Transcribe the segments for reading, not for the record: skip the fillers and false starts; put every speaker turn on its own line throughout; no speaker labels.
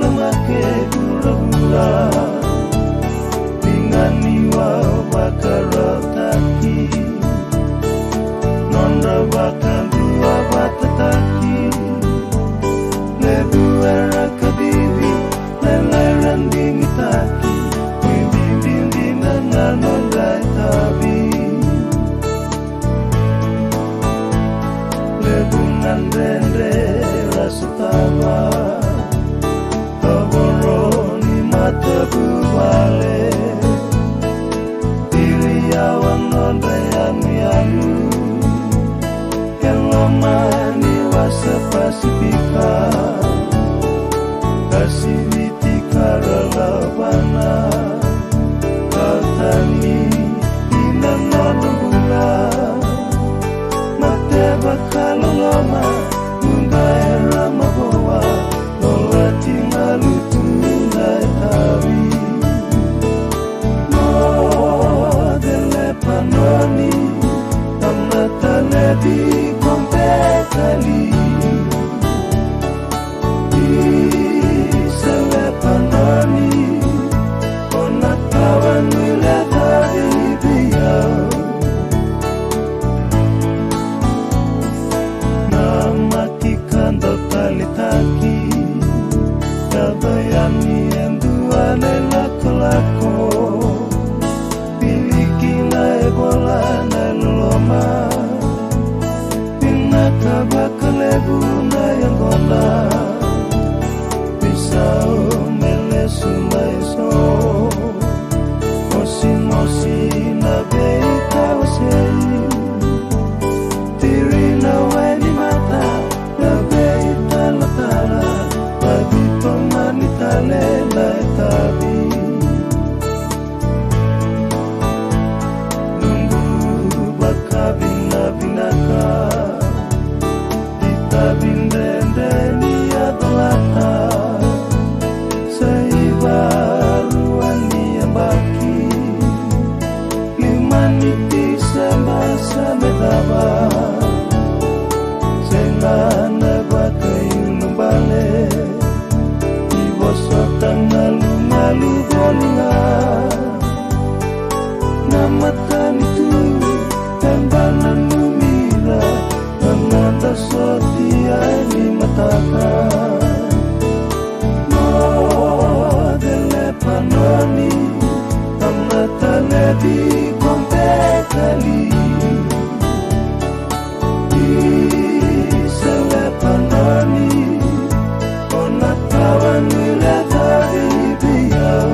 lemake gura-gura dengan iwa bakarotaki nondra bakan dua batataki lebu era kabibi lelairan dingitaki wibi-bibi nanganondai tabi lebu nandende rasutawa taboroni mata bubale diliawan nondayang yalu kelomani wasa pasifika kasih witika relabana kaltani inang nonembula mate bakal lama mungai ramabawa lola tingalu tunai tawi mo de Lepanoni tamata lebi kompetali di Lepanoni onak kawan melihat hari beliau namatikan totalitaki kabayani yang dua lelako-lako pilikila ebola neloma pinakabakalebu na yang gona pisau melesumaiso mosi-mosi na beitawasei tiri na weni mata na beitalatala bagi pemanita lelai tabi nunggu bakabina-binaka kita bindendeni adalata seibaruani yang baki limaniti sama-sama daba senana batayung numbale ibosotang nalu-nalu bolinga namatan itu tambanan numira namata sotia di mataka mo de Lepanoni tamata lebi kompetali di Lepanoni onak kawan melihat hari beliau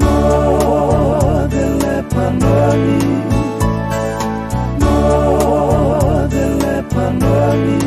mo de Lepanoni mo de Lepanoni